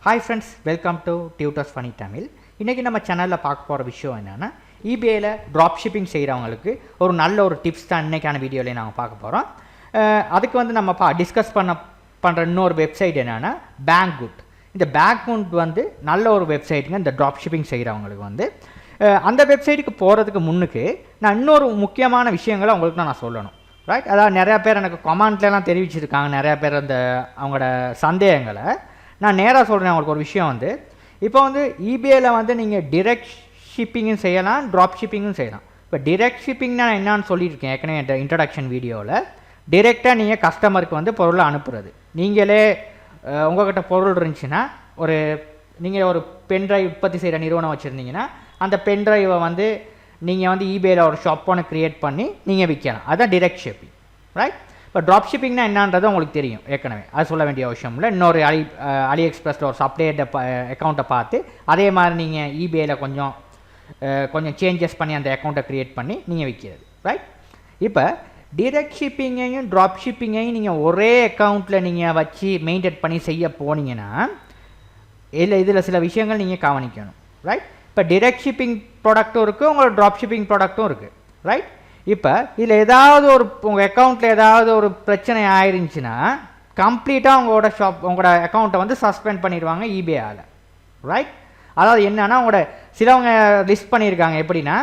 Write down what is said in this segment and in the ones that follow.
Hi friends, welcome to Tutors Funny Tamil. இன்னைக்கு நம்ம சேனல்ல பார்க்க போற விஷயம் என்னன்னா eBayல drop shipping செய்றவங்களுக்கு ஒரு நல்ல ஒரு டிப்ஸ் தான் இன்னைக்கான வீடியோல நாம பார்க்க போறோம். அதுக்கு வந்து நம்ம டிஸ்கஸ் பண்ற இன்னொரு வெப்சைட் என்னன்னா Banggood. இந்த Banggood வந்து நல்ல ஒரு வெப்சைட்ங்க இந்த drop shipping செய்றவங்களுக்கு வந்து அந்த வெப்சைட்டுக்கு போறதுக்கு முன்னுக்கு நான் இன்னொரு முக்கியமான விஷயங்களை உங்களுக்கு நான் சொல்லணும். ரைட்? அதாவது நிறைய பேர் எனக்கு கமெண்ட்ல எல்லாம் தெரிவிச்சிருக்காங்க நிறைய பேர் அந்த அவங்களோட சந்தேகங்களை நான் நேராக சொல்கிறேன். உங்களுக்கு ஒரு விஷயம் வந்து இப்போ வந்து eBayல வந்து நீங்கள் டிரெக்ட் ஷிப்பிங்கும் செய்யலாம், ட்ராப் ஷிப்பிங்கும் செய்யலாம். இப்போ டிரெக்ட் ஷிப்பிங்னா என்னான்னு சொல்லியிருக்கேன் ஏற்கனவே என் இன்ட்ரடக்ஷன் வீடியோவில். டிரெக்டாக நீங்கள் கஸ்டமருக்கு வந்து பொருளை அனுப்புறது. நீங்களே உங்கள்கிட்ட பொருள் இருந்துச்சுன்னா நீங்கள் ஒரு பென்ட்ரைவ் உற்பத்தி செய்கிற நிறுவனம் வச்சுருந்தீங்கன்னா அந்த பென்ட்ரைவை வந்து நீங்கள் வந்து eBayல ஒரு ஷாப் ஒன்று க்ரியேட் பண்ணி நீங்கள் விற்கலாம். அதுதான் டிரெக்ட் ஷிப்பிங். ரைட்? இப்போ ட்ராப் ஷிப்பிங்னா என்னன்றது உங்களுக்கு தெரியும் ஏற்கனவே, அது சொல்ல வேண்டிய அவசியம் இல்லை. இன்னொரு அலி எக்ஸ்பிரஸில் ஒரு சப்ளையர் அக்கௌண்ட்டை பார்த்து அதே மாதிரி நீங்கள் eBayல கொஞ்சம் சேஞ்சஸ் பண்ணி அந்த அக்கௌண்ட்டை க்ரியேட் பண்ணி நீங்கள் விற்கிறது. ரைட்? இப்போ டிரெக்ட் ஷிப்பிங்கையும் ட்ராப் ஷிப்பிங்கையும் நீங்கள் ஒரே அக்கௌண்ட்டில் நீங்கள் வச்சு மெயின்டைன் பண்ணி செய்ய போனீங்கன்னா இதில் சில விஷயங்கள் நீங்கள் கவனிக்கணும். ரைட்? இப்போ டிரெக்ட் ஷிப்பிங் ப்ராடக்ட்டும் இருக்குது, உங்களோட ட்ராப் ஷிப்பிங் ப்ராடக்ட்டும் இருக்குது. ரைட்? இப்போ இதில் ஏதாவது உங்கள் அக்கௌண்ட்டில் ஏதாவது ஒரு பிரச்சனை ஆயிருந்துச்சுன்னா கம்ப்ளீட்டாக உங்களோட அக்கௌண்ட்டை வந்து சஸ்பெண்ட் பண்ணிடுவாங்க eBayல. ரைட்? அதாவது என்னன்னா சிலவங்க லிஸ்ட் பண்ணியிருக்காங்க எப்படின்னா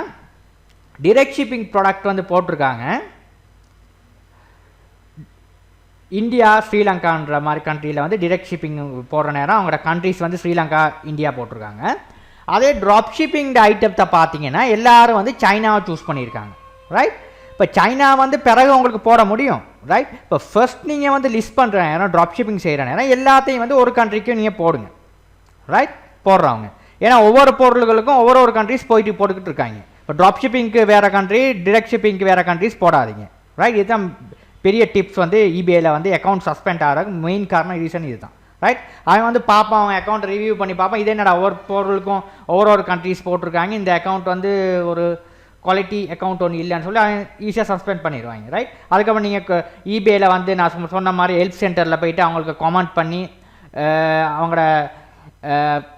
டிரெக்ட் ஷிப்பிங் ப்ராடக்ட் வந்து போட்டிருக்காங்க இந்தியா ஸ்ரீலங்கான்ற மாதிரி கண்ட்ரியில் வந்து டிரெக்ட் ஷிப்பிங் போடுற நேரம் அவங்களோட கண்ட்ரிஸ் வந்து ஸ்ரீலங்கா இந்தியா போட்டிருக்காங்க. அதே ட்ராப் ஷிப்பிங் ஐட்டத்தை பார்த்தீங்கன்னா எல்லாரும் வந்து சைனாவை சூஸ் பண்ணியிருக்காங்க. ரைட்? இப்போ சைனா வந்து பிறகு உங்களுக்கு போட முடியும். ரைட்? இப்போ ஃபர்ஸ்ட் நீங்கள் வந்து லிஸ்ட் பண்ணுற நேரம் ட்ராப் ஷிப்பிங் செய்கிற நேரம் எல்லாத்தையும் வந்து ஒரு கண்ட்ரிக்கும் நீங்கள் போடுங்க. ரைட்? போடுறவங்க ஏன்னா ஒவ்வொரு பொருள்களுக்கும் ஒவ்வொரு கண்ட்ரிஸ் போட்டுக்கிட்டு இருக்காங்க. இப்போ ட்ராப் ஷிப்பிங்க்கு வேறு கண்ட்ரி, டிரெக்ட் ஷிப்பிங்க்கு வேறு கண்ட்ரிஸ் போடாதீங்க. ரைட்? இதுதான் பெரிய டிப்ஸ் வந்து eBayல வந்து அக்கௌண்ட் சஸ்பெண்ட் ஆகிறதுக்கு மெயின் காரணம் ரீசன் இதுதான். ரைட்? அவன் வந்து பார்ப்பான், அவன் அக்கௌண்ட் ரிவ்யூ பண்ணி பார்ப்பான், இதே என்னடா ஒவ்வொரு பொருளுக்கும் ஒவ்வொரு கண்ட்ரிஸ் போட்டிருக்காங்க, இந்த அக்கௌண்ட் வந்து ஒரு குவாலிட்டி அக்கௌண்ட் ஒன்று இல்லைன்னு சொல்லி அவன் ஈஸியாக சஸ்பெண்ட் பண்ணிடுவாங்க. ரைட்? அதுக்கப்புறம் நீங்கள் eBayல வந்து நான் சொன்ன மாதிரி ஹெல்ப் சென்டரில் போயிட்டு அவங்களுக்கு கமெண்ட் பண்ணி அவங்களோட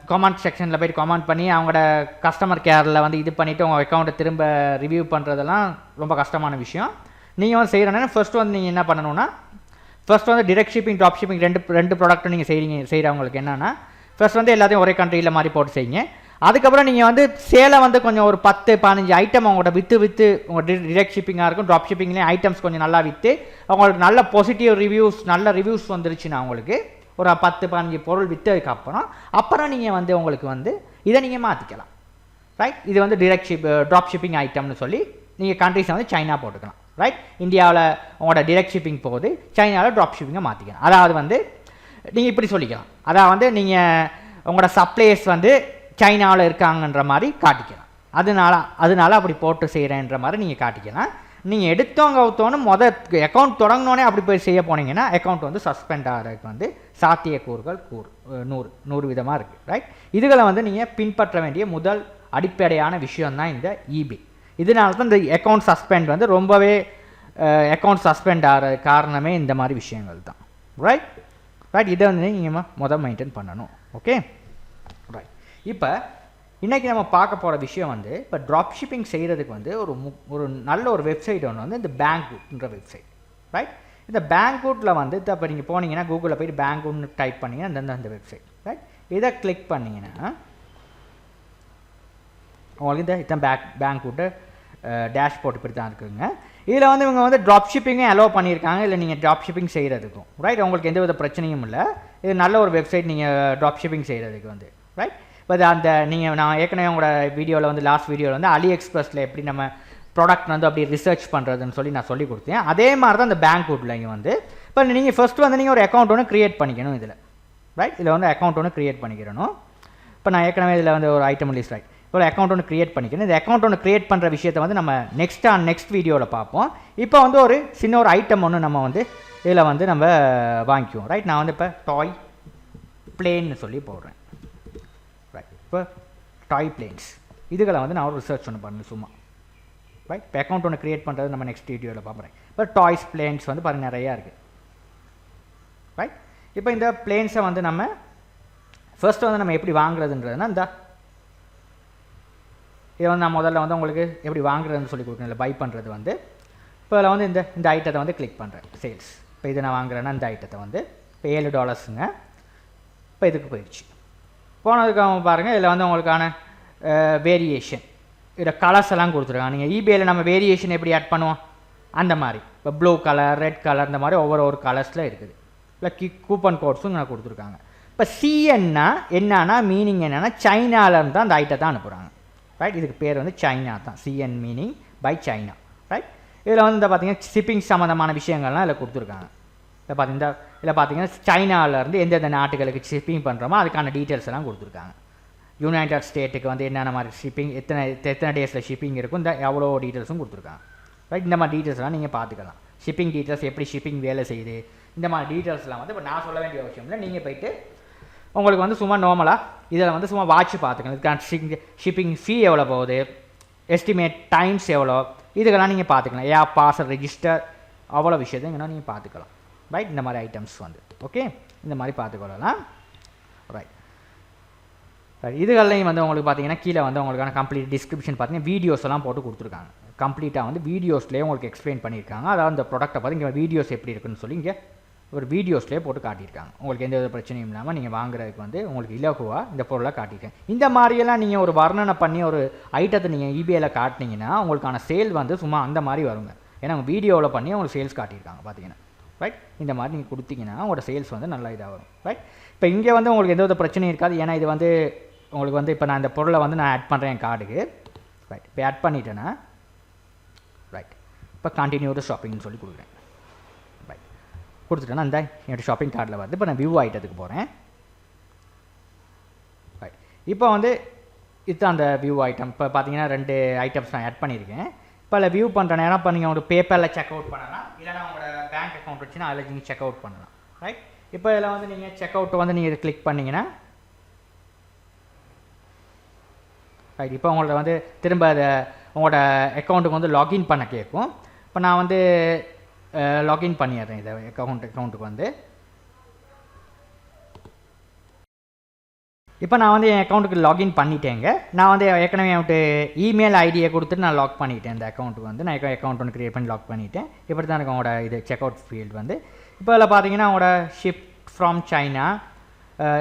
கமெண்ட் செக்ஷனில் போய்ட்டு கமெண்ட் பண்ணி அவங்களோட கஸ்டமர் கேரில் வந்து இது பண்ணிவிட்டு உங்கள் அக்கௌண்ட்டை திரும்ப ரிவ்யூ பண்ணுறதெல்லாம் ரொம்ப கஷ்டமான விஷயம். நீங்கள் வந்து செய்கிறேன்னா ஃபர்ஸ்ட் வந்து நீங்கள் என்ன பண்ணணும்னா ஃபர்ஸ்ட் வந்து டிரெக்ட் ஷிப்பிங் ட்ராப் ஷிப்பிங் ரெண்டு ப்ராடக்ட்டும் நீங்கள் செய்கிறவங்களுக்கு என்னென்னா ஃபர்ஸ்ட் வந்து எல்லாத்தையும் ஒரே கண்ட்ரியில் மாதிரி போட்டு செய்யுங்க. அதுக்கப்புறம் நீங்கள் வந்து சேலை வந்து கொஞ்சம் ஒரு 10-15 ஐட்டம் அவங்களோட விற்று உங்கள் டிரெக்ட் ஷிப்பிங்காக இருக்கும் ட்ராப் ஷிப்பிங்லேயும் ஐட்டம்ஸ் கொஞ்சம் நல்லா விற்று அவங்களுக்கு நல்ல பாசிட்டிவ் நல்ல ரிவ்யூஸ் வந்துருச்சுன்னா அவங்களுக்கு ஒரு 10-15 பொருள் விற்றதுக்கப்புறம் நீங்கள் வந்து உங்களுக்கு வந்து இதை நீங்கள் மாற்றிக்கலாம். ரைட்? இது வந்து ட்ராப் ஷிப்பிங் ஐட்டம்னு சொல்லி நீங்கள் கண்ட்ரிஸை வந்து சைனா போட்டுக்கலாம். ரைட்? இந்தியாவில் உங்களோட டிரெக்ட் ஷிப்பிங் போகுது, சைனாவில் ட்ராப் ஷிப்பிங்கை மாற்றிக்கலாம். அதாவது வந்து நீங்கள் இப்படி சொல்லிக்கலாம், அதாவது வந்து நீங்கள் உங்களோட சப்ளையர்ஸ் வந்து சைனாவில் இருக்காங்கன்ற மாதிரி காட்டிக்கலாம். அதனால அப்படி போட்டு செய்கிறேன்ற மாதிரி நீங்கள் காட்டிக்கலாம். நீங்கள் எடுத்தோன்னு அக்கௌண்ட் தொடங்கினோடனே அப்படி போய் செய்ய போனீங்கன்னா அக்கௌண்ட் வந்து சஸ்பெண்ட் ஆகிறதுக்கு வந்து சாத்தியக்கூறுகள் 100 விதமாக இருக்குது. ரைட்? இதுகளை வந்து நீங்கள் பின்பற்ற வேண்டிய முதல் அடிப்படையான விஷயம்தான் இந்த eBay. இதனால தான் இந்த அக்கௌண்ட் சஸ்பெண்ட் வந்து ரொம்பவே அக்கௌண்ட் சஸ்பெண்ட் ஆகிற காரணமே இந்த மாதிரி விஷயங்கள் தான். ரைட்? இதை வந்து நீங்கள் மெயின்டைன் பண்ணணும். ஓகே? ரைட். இப்போ இன்றைக்கி நம்ம பார்க்க போகிற விஷயம் வந்து இப்போ ட்ராப் ஷிப்பிங் செய்கிறதுக்கு வந்து ஒரு நல்ல ஒரு வெப்சைட் ஒன்று வந்து இந்த Banggoodன்ற வெப்சைட். ரைட்? இந்த Banggoodல வந்து இப்போ நீங்கள் போனீங்கன்னா கூகுளில் போய்ட்டு Banggoodன்னு டைப் பண்ணிங்கன்னா அந்த வெப்சைட். ரைட்? இதை கிளிக் பண்ணிங்கன்னா உங்களுக்கு இந்த Banggood டேஷ்போர்ட் இப்படி தான் இருக்குதுங்க. இதில் வந்து இவங்க வந்து ட்ராப் ஷிப்பிங்கே அலோவ் பண்ணியிருக்காங்க. இல்லை நீங்கள் ட்ராப் ஷிப்பிங் செய்கிறதுக்கும் ரைட் உங்களுக்கு எந்த வித பிரச்சனையும் இல்லை. இது நல்ல ஒரு வெப்சைட் நீங்கள் ட்ராப் ஷிப்பிங் செய்கிறதுக்கு வந்து. ரைட்? இப்போ நான் ஏற்கனவே உங்களோட வீடியோவில் வந்து லாஸ்ட் வீடியோவில் வந்து அலி எக்ஸ்பிரஸில் எப்படி நம்ம ப்ராடக்ட் வந்து அப்படி ரிசர்ச் பண்ணுறதுன்னு சொல்லி நான் சொல்லி கொடுத்தேன். அதே மாதிரி தான் இந்த Banggoodல இங்கே வந்து இப்போ நீங்கள் ஃபஸ்ட்டு வந்து நீங்கள் ஒரு அக்கௌண்ட் ஒன்று க்ரியேட் பண்ணிக்கணும் இதில். ரைட்? இதில் வந்து அக்கௌண்ட் ஒன்று க்ரியேட் பண்ணிக்கிறணும். இப்போ நான் ஏற்கனவே இதில் வந்து ஒரு ஐட்டம் லிஸ்ட் ரைட் ஒரு அக்கௌண்ட் ஒன்று க்ரியேட் பண்ணிக்கணும். இந்த அக்கௌண்ட் ஒன்று க்ரியேட் பண்ணுற விஷயத்தை வந்து நம்ம நெக்ஸ்ட் வீடியோவில் பார்ப்போம். இப்போ வந்து ஒரு சின்ன ஒரு ஐட்டம் ஒன்று நம்ம வந்து இதில் வந்து நம்ம வாங்கிக்குவோம். ரைட்? நான் வந்து இப்போ டாய் பிளேன்னு சொல்லி போடுறேன். ரைட்? இப்போ டாய் பிளேன்ஸ் இதுகளை வந்து நான் ஒரு ரிசர்ச் ஒன்று பண்ணேன் சும்மா. ரைட்? இப்போ அக்கௌண்ட் ஒன்று க்ரியேட் பண்ணுறது நம்ம நெக்ஸ்ட் வீடியோவில் பார்க்குறேன். இப்போ டாய்ஸ் பிளேன்ஸ் வந்து பாருங்கள் நிறையா இருக்குது. ரைட்? இப்போ இந்த பிளேன்ஸை வந்து நம்ம ஃபர்ஸ்ட் வந்து நம்ம எப்படி வாங்குறதுன்றதுனா இதை வந்து நான் முதல்ல வந்து உங்களுக்கு எப்படி வாங்குறதுன்னு சொல்லி கொடுக்கணும். இல்லை பை பண்ணுறது வந்து இப்போ அதில் வந்து இந்த ஐட்டத்தை வந்து கிளிக் பண்ணுறேன் சேல்ஸ். இப்போ இது நான் வாங்குறேன்னா இந்த ஐட்டத்தை வந்து இப்போ $7 இப்போ இதுக்கு போயிடுச்சு. போனதுக்காக பாருங்கள் இதில் வந்து உங்களுக்கான வேரியேஷன் இதில் கலர்ஸ் எல்லாம் கொடுத்துருக்காங்க. நீங்கள் eBayல நம்ம வேரியேஷன் எப்படி ஆட் பண்ணுவோம் அந்த மாதிரி இப்போ ப்ளூ கலர், ரெட் கலர் இந்த மாதிரி ஒவ்வொரு கலர்ஸில் இருக்குது. இல்லை கூப்பன் கோட்ஸும் நான் கொடுத்துருக்காங்க. இப்போ சிஎன்னா என்னன்னா மீனிங் என்னென்னா சைனாவிலேருந்து தான் அந்த ஐட்டத்தை அனுப்புகிறாங்க. ரைட், இதுக்கு பேர் வந்து சைனா தான். CN meaning by China. Right, இதில் வந்து பார்த்தீங்கன்னா ஷிப்பிங் சம்மந்தமான விஷயங்கள்லாம் இதில் கொடுத்துருக்காங்க. இதில் பார்த்தீங்கன்னா சைனாவிலேருந்து எந்தெந்த நாட்டுகளுக்கு ஷிப்பிங் பண்ணுறோமோ அதுக்கான டீட்டெயில்ஸ் எல்லாம் கொடுத்துருக்காங்க. யுனைடெட் ஸ்டேட்டுக்கு வந்து என்னென்ன மாதிரி ஷிப்பிங், எத்தனை டேஸில் ஷிப்பிங் இருக்கும், இந்த எவ்வளோ டீட்டெயில்ஸும் கொடுத்துருக்காங்க. ரைட், இந்த மாதிரி டீட்டெயில்ஸ்லாம் நீங்கள் பார்த்துக்கலாம். ஷிப்பிங் டீட்டெயில்ஸ், எப்படி ஷிப்பிங் வேலை செய்யுது, இந்த மாதிரி டீட்டெயில்ஸ்லாம் வந்து இப்போ நான் சொல்ல வேண்டிய விஷயம் இல்லை. நீங்கள் போய்ட்டு உங்களுக்கு வந்து சும்மா நார்மலாக இதில் வந்து சும்மா வாட்ச் பார்த்துக்கலாம். இதுக்கான ஷிப்பிங் ஃபீ எவ்வளோ போகுது, எஸ்டிமேட் டைம்ஸ் எவ்வளோ, இதுக்கெல்லாம் நீங்கள் பார்த்துக்கலாம். பார்சல் ரெஜிஸ்டர் அவ்வளோ விஷயத்தையும் நீங்கள் பார்த்துக்கலாம். ரைட், இந்த மாதிரி ஐட்டம்ஸ் வந்து ஓகே இந்த மாதிரி பார்த்துக்கொள்ளலாம். ரைட், இதுகள்லையும் வந்து உங்களுக்கு பார்த்தீங்கன்னா கீழே வந்து உங்களுக்கான கம்ப்ளீட் டிஸ்கிரிப்ஷன் பார்த்தீங்கன்னா வீடியோஸ் எல்லாம் போட்டு கொடுத்துருக்காங்க. கம்ப்ளீட்டாக வந்து வீடியோஸ்லேயே உங்களுக்கு எக்ஸ்பிளைன் பண்ணியிருக்காங்க. அதாவது இந்த ப்ராடக்ட்டை பார்த்து இங்கே வீடியோஸ் எப்படி இருக்குன்னு சொல்லி இங்கே ஒரு வீடியோஸ்லேயே போட்டு காட்டியிருக்காங்க. உங்களுக்கு எந்த வித பிரச்சனையும் இல்லாமல் நீங்கள் வாங்குறதுக்கு வந்து உங்களுக்கு இலகுவாக இந்த பொருளை காட்டியிருக்கேன். இந்த மாதிரியெல்லாம் நீங்கள் ஒரு வர்ணனை பண்ணி ஒரு ஐட்டத்தை நீங்கள் eBayல காட்டினீங்கன்னா உங்களுக்கான சேல் வந்து சும்மா அந்த மாதிரி வருங்க. ஏன்னா உங்கள் வீடியோவில் பண்ணி உங்களுக்கு சேல்ஸ் காட்டியிருக்காங்க பார்த்தீங்கன்னா. ரைட், இந்த மாதிரி நீங்கள் கொடுத்தீங்கன்னா உங்களோட சேல்ஸ் வந்து நல்லா இதாக வரும். ரைட், இப்போ இங்கே வந்து உங்களுக்கு எந்த வித பிரச்சனையும் இருக்காது. ஏன்னா இது வந்து உங்களுக்கு வந்து இப்போ நான் இந்த பொருளை வந்து நான் ஆட் பண்ணுறேன் என் கார்டுக்கு. ரைட், இப்போ ஆட் பண்ணிட்டேன்னா ரைட் இப்போ கண்டினியூ ஷாப்பிங்னு சொல்லி கொடுக்குறேன். ரைட், கொடுத்துட்டேன்னா இந்த என்னோடய ஷாப்பிங் கார்டில் வந்து இப்போ நான் வியூ ஐட்டத்துக்கு போகிறேன். ரைட், இப்போ வந்து இதுதான் அந்த வியூ ஐட்டம். இப்போ பார்த்தீங்கன்னா 2 ஐட்டம்ஸ் நான் ஆட் பண்ணியிருக்கேன். இப்போ அதில் வியூ பண்ணுற நேரம் இப்போ நீங்கள் உங்களுக்கு பேப்பரில் செக் அவுட் பண்ணலாம், இல்லைனா உங்களோட பேங்க் அக்கௌண்ட் வச்சுன்னா அதில் நீங்கள் செக் அவுட் பண்ணலாம். ரைட், இப்போ இதில் வந்து நீங்கள் செக் அவுட் வந்து நீங்கள் கிளிக் பண்ணிங்கன்னா ரைட் இப்போ உங்கள்ட்ட வந்து திரும்ப அதை உங்களோட அக்கௌண்ட்டுக்கு வந்து லாகின் பண்ண கேட்கும். இப்போ நான் வந்து லாகின் பண்ணிடுறேன் இதை அக்கௌண்ட்டுக்கு வந்து. இப்போ நான் வந்து என் அக்கௌண்ட்டுக்கு லாகின் பண்ணிட்டேங்க. நான் வந்து ஏற்கனவே அவன்ட்டு இமெயில் ஐடியை கொடுத்துட்டு நான் லாக் பண்ணிட்டேன். இந்த அக்கௌண்ட்டுக்கு வந்து நான் அக்கௌண்ட் ஒன்று க்ரியேட் பண்ணி லாக் பண்ணிட்டேன். இப்படி தான் எனக்கு அவங்களோட இது செக் அவுட் ஃபீல்டு வந்து. இப்போ அதில் பார்த்தீங்கன்னா அவங்களோட ஷிப் ஃப்ரம் சைனா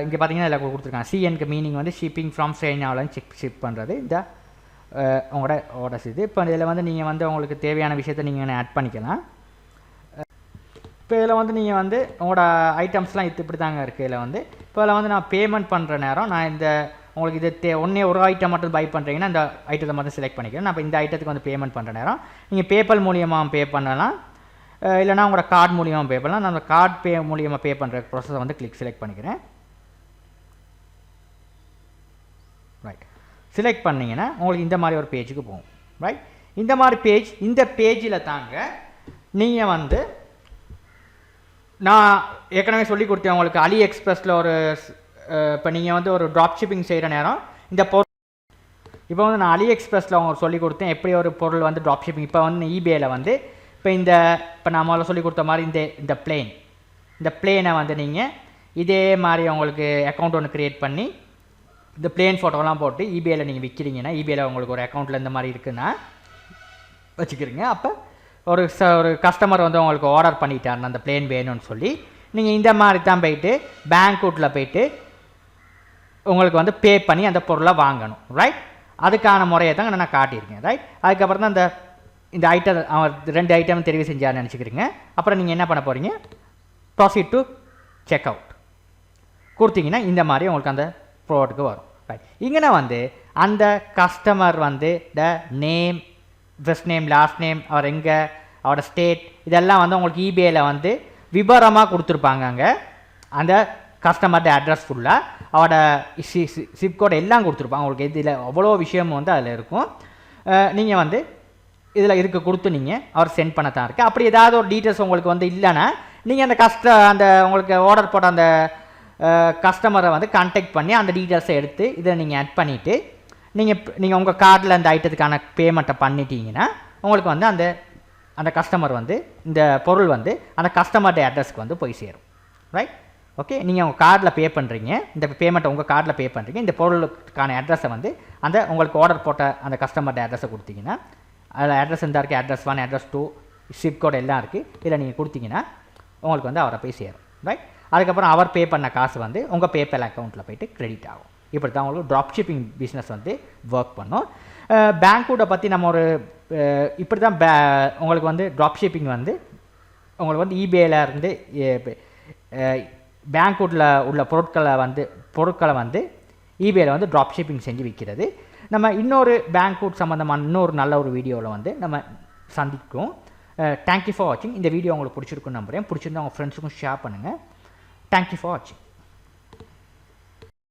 இங்கே பார்த்தீங்கன்னா இதில் கொடுத்துருக்காங்க. சிஎனுக்கு மீனிங் வந்து ஷிப்பிங் ஃப்ரம் சைனாவிலன்னு ஷிப் பண்ணுறது இந்த உங்களோட ஆர்டர்ஸ் இது. இப்போ இதில் வந்து நீங்கள் வந்து உங்களுக்கு தேவையான விஷயத்தை நீங்கள் ஆட் பண்ணிக்கலாம். இப்போ இதில் வந்து நீங்கள் வந்து உங்களோட ஐட்டம்ஸ்லாம் இப்படி தாங்க இருக்குது. இதில் வந்து இப்போ இதில் வந்து நான் பேமெண்ட் பண்ணுற நேரம் நான் இந்த உங்களுக்கு இது ஒரு ஐட்டம் மட்டும் பை பண்ணுறீங்கன்னா இந்த ஐட்டத்தை மட்டும் செலக்ட் பண்ணிக்கிறேன். நான் இப்போ இந்த ஐட்டத்துக்கு வந்து பேமெண்ட் பண்ணுற நேரம் நீங்கள் பேபால் மூலியமாக பே பண்ணலாம், இல்லைனா உங்களோட கார்டு மூலியமாக பே பண்ணலாம். நான் அந்த கார்டு மூலியமாக பே பண்ணுற ப்ராசஸை வந்து செலக்ட் பண்ணிக்கிறேன். ரைட், செலக்ட் பண்ணிங்கன்னா உங்களுக்கு இந்த மாதிரி ஒரு பேஜுக்கு போகும். ரைட், இந்த மாதிரி பேஜ், இந்த பேஜில் தாங்க நீங்கள் வந்து நான் ஏற்கனவே சொல்லி கொடுத்தேன் உங்களுக்கு அலி எக்ஸ்பிரஸில் ஒரு இப்போ நீங்கள் வந்து ஒரு ட்ராப் ஷிப்பிங் செய்கிற நேரம் இந்த பொருள் இப்போ வந்து நான் அலி எக்ஸ்பிரஸில் உங்களுக்கு சொல்லி கொடுத்தேன் எப்படி ஒரு பொருள் வந்து ட்ராப் ஷிப்பிங். இப்போ வந்து eBayல வந்து இப்போ நான் முதல்ல சொல்லி கொடுத்த மாதிரி இந்த பிளேனை வந்து நீங்கள் இதே மாதிரி உங்களுக்கு அக்கௌண்ட் ஒன்று க்ரியேட் பண்ணி இந்த பிளேன் ஃபோட்டோலாம் போட்டு eBayல நீங்கள் விற்கிறீங்கன்னா eBayல உங்களுக்கு ஒரு அக்கௌண்ட்டில் இந்த மாதிரி இருக்குன்னா வச்சுக்கிறீங்க. அப்போ ஒரு கஸ்டமர் வந்து உங்களுக்கு ஆர்டர் பண்ணிட்டாருன்னா அந்த பிளேன் வேணும்னு சொல்லி நீங்கள் இந்த மாதிரி தான் போயிட்டு பேங்க்வுட்டில் போயிட்டு உங்களுக்கு வந்து பே பண்ணி அந்த பொருளை வாங்கணும். ரைட், அதுக்கான முறையை தான் நான் காட்டியிருக்கேன். ரைட், அதுக்கப்புறம் தான் இந்த ஐட்டம் 2 ஐட்டம் தெரிவு செஞ்சார் நினச்சிக்கிறீங்க. அப்புறம் நீங்கள் என்ன பண்ண போகிறீங்க, ப்ராசீட் டு செக் அவுட் கொடுத்தீங்கன்னா இந்த மாதிரி உங்களுக்கு அந்த ப்ராடக்ட்டுக்கு வரும். ரைட், இங்கே வந்து அந்த கஸ்டமர் வந்து the name, first name, last name, அவர் எங்கே, அவரோட ஸ்டேட், இதெல்லாம் வந்து உங்களுக்கு eBayல வந்து விபரமாக கொடுத்துருப்பாங்க. அங்கே அந்த கஸ்டமர்ட அட்ரஸ் ஃபுல்லாக அவரோட சிப் கோட் எல்லாம் கொடுத்துருப்பாங்க. உங்களுக்கு இதில் அவ்வளோ விஷயமும் வந்து அதில் இருக்கும். நீங்கள் வந்து இதில் இதுக்கு கொடுத்து நீங்கள் அவர் சென்ட் பண்ண தான் இருக்குது. அப்படி ஏதாவது ஒரு டீட்டெயில்ஸ் உங்களுக்கு வந்து இல்லைன்னா நீங்கள் அந்த உங்களுக்கு ஆர்டர் போட்ட அந்த கஸ்டமரை வந்து கான்டாக்ட் பண்ணி அந்த டீட்டெயில்ஸை எடுத்து இதை நீங்கள் ஆட் பண்ணிவிட்டு நீங்கள் உங்கள் கார்டில் அந்த ஐட்டத்துக்கான பேமெண்ட்டை பண்ணிட்டீங்கன்னா உங்களுக்கு வந்து அந்த கஸ்டமர் வந்து இந்த பொருள் வந்து அந்த கஸ்டமர்ட அட்ரஸ்க்கு வந்து போய் சேரும். ரைட், ஓகே, நீங்கள் உங்கள் கார்டில் பே பண்ணுறீங்க, இந்த பேமெண்ட்டை உங்கள் கார்டில் பே பண்ணுறீங்க, இந்த பொருளுக்கான அட்ரஸை வந்து அந்த உங்களுக்கு ஆர்டர் போட்ட அந்த கஸ்டமர்கிட்ட அட்ரஸை கொடுத்தீங்கன்னா, அதில் அட்ரஸ் இருந்தால் இருக்குது, அட்ரஸ் 1 அட்ரஸ் 2 சிப் கோட் எல்லாம் இருக்குது. இதில் நீங்கள் கொடுத்தீங்கன்னா உங்களுக்கு வந்து அவரை போய் சேரும். ரைட், அதுக்கப்புறம் அவர் பே பண்ண காசு வந்து உங்கள் பேபால் அக்கௌண்ட்டில் போய்ட்டு கிரெடிட் ஆகும். இப்படி தான் உங்களுக்கு ட்ராப் ஷிப்பிங் பிஸ்னஸ் வந்து ஒர்க் பண்ணும். பேங்க்வுட்டை பற்றி நம்ம ஒரு இப்படி தான் உங்களுக்கு வந்து ட்ராப் ஷிப்பிங் வந்து உங்களுக்கு வந்து ஈபேல இருந்து பேங்க்வுட்டில் உள்ள பொருட்களை வந்து ஈபேல வந்து ட்ராப் ஷிப்பிங் செஞ்சு விற்கிறது. நம்ம இன்னொரு பேங்க்வுட் சம்மந்தமான இன்னொரு நல்ல ஒரு வீடியோவில் வந்து நம்ம சந்திக்கும். தேங்க்யூ ஃபார் வாட்சிங். இந்த வீடியோ உங்களுக்கு பிடிச்சிருக்குன்னு நம்புகிறேன். பிடிச்சிருந்தா உங்கள் ஃப்ரெண்ட்ஸுக்கும் ஷேர் பண்ணுங்கள். தேங்க்யூ ஃபார் வாட்சிங்.